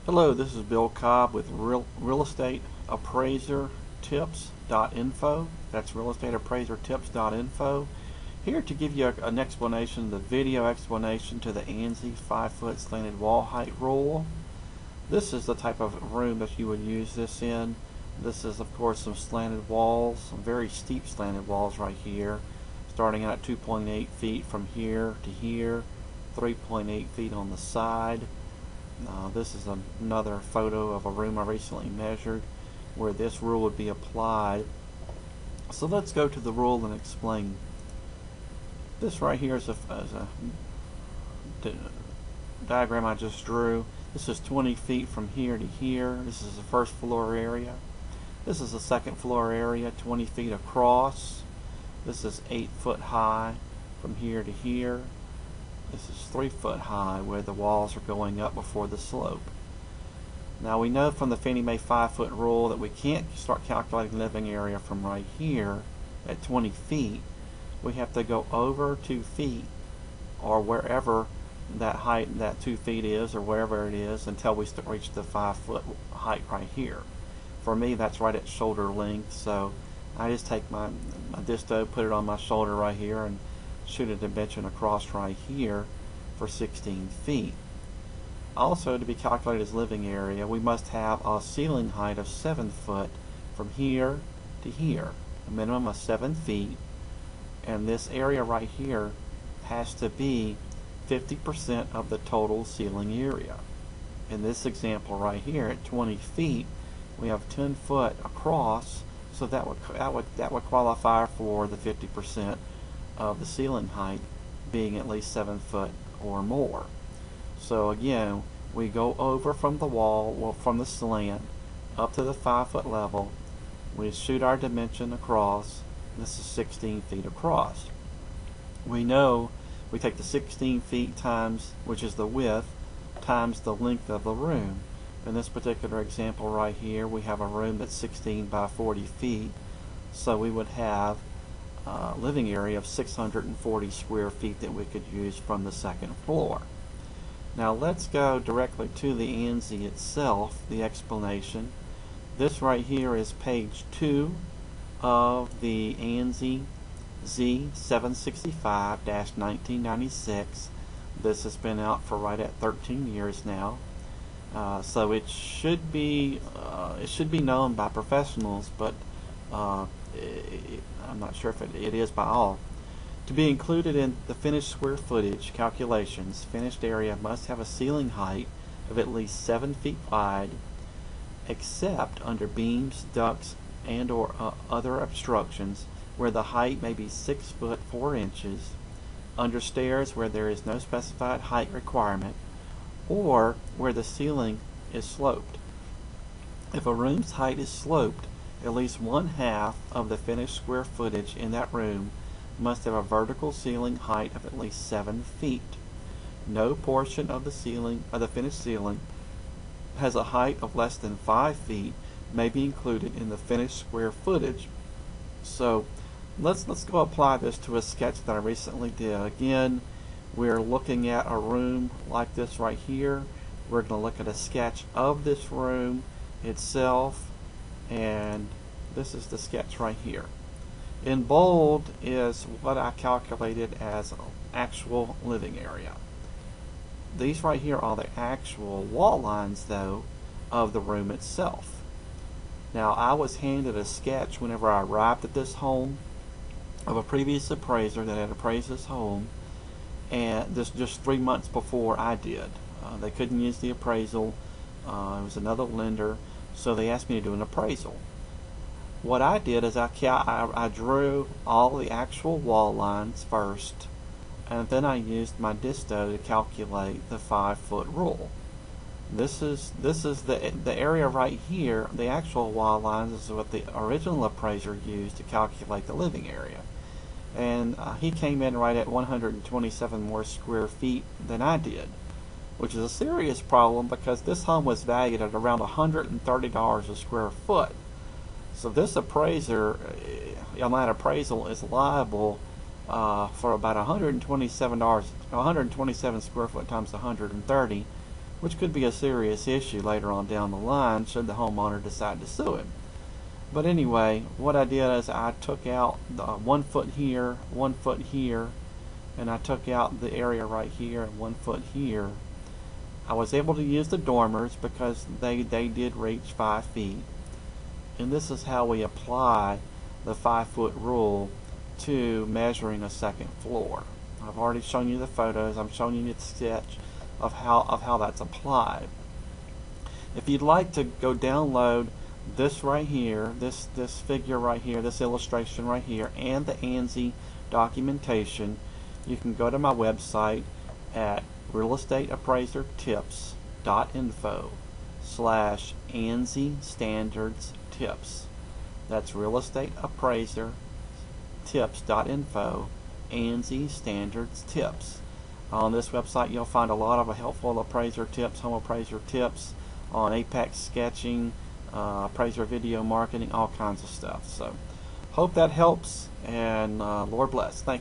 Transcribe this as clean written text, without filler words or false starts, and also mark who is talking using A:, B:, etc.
A: Hello, this is Bill Cobb with Real Estate Appraiser Tips.info. That's Real Estate Appraiser Tips.info. Here to give you an explanation, the video explanation to the ANSI 5-foot slanted wall height rule. This is the type of room that you would use this in. This is, of course, some slanted walls, some very steep slanted walls right here, starting out at 2.8 feet from here to here, 3.8 feet on the side. This is another photo of a room I recently measured where this rule would be applied. So let's go to the rule and explain. This right here is a diagram I just drew. This is 20 feet from here to here. This is the first floor area. This is the second floor area, 20 feet across. This is 8 foot high from here to here. This is 3 foot high where the walls are going up before the slope. Now we know from the Fannie Mae 5-foot rule that we can't start calculating living area from right here at 20 feet. We have to go over 2 feet or wherever that height, that 2 feet is, or wherever it is, until we reach the 5-foot height right here. For me, that's right at shoulder length, so I just take my disto, put it on my shoulder right here, and shoot a dimension across right here for 16 feet. Also, to be calculated as living area, we must have a ceiling height of 7 foot from here to here, a minimum of 7 feet, and this area right here has to be 50% of the total ceiling area. In this example right here, at 20 feet, we have 10 foot across, so that would qualify for the 50% of the ceiling height being at least 7 foot or more. So again, we go over from the wall, well, from the slant up to the 5-foot level. We shoot our dimension across. This is 16 feet across. We know we take the 16 feet times, which is the width, times the length of the room. In this particular example right here, we have a room that's 16 by 40 feet, so we would have living area of 640 square feet that we could use from the second floor. Now let's go directly to the ANSI itself, the explanation. This right here is page 2 of the ANSI Z765-1996. This has been out for right at 13 years now. So it should be known by professionals, but I'm not sure if it is by all. To be included in the finished square footage calculations, finished area must have a ceiling height of at least 7 feet wide, except under beams, ducts, and or other obstructions where the height may be 6 foot 4 inches, under stairs where there is no specified height requirement, or where the ceiling is sloped. If a room's height is sloped, at least 1/2 of the finished square footage in that room must have a vertical ceiling height of at least 7 feet. No portion of the ceiling, of the finished ceiling, has a height of less than 5 feet may be included in the finished square footage. So let's go apply this to a sketch that I recently did. Again, we're looking at a room like this right here. We're going to look at a sketch of this room itself, and this is the sketch right here. In bold is what I calculated as actual living area. These right here are the actual wall lines, though, of the room itself. Now, I was handed a sketch whenever I arrived at this home of a previous appraiser that had appraised this home, and this just 3 months before I did. They couldn't use the appraisal. It was another lender, so they asked me to do an appraisal. What I did is I drew all the actual wall lines first, and then I used my disto to calculate the 5-foot rule. This is the area right here. The actual wall lines is what the original appraiser used to calculate the living area, and he came in right at 127 more square feet than I did, which is a serious problem because this home was valued at around $130 a square foot. So this appraiser on that appraisal is liable for about $127 square foot times 130 which could be a serious issue later on down the line should the homeowner decide to sue him. But anyway, what I did is I took out the 1 foot here, 1 foot here, and I took out the area right here and 1 foot here. I was able to use the dormers because they did reach 5 feet. And this is how we apply the 5-foot rule to measuring a second floor. I've already shown you the photos. I'm showing you the sketch of how that's applied. If you'd like to go download this right here, this figure right here, this illustration right here, and the ANSI documentation, you can go to my website at realestateappraiser.info/ANSI Standards tips. That's realestateappraiser.info ANSI Standards tips. On this website you'll find a lot of helpful appraiser tips, home appraiser tips on apex sketching, appraiser video marketing, all kinds of stuff. So hope that helps, and Lord bless. Thank you.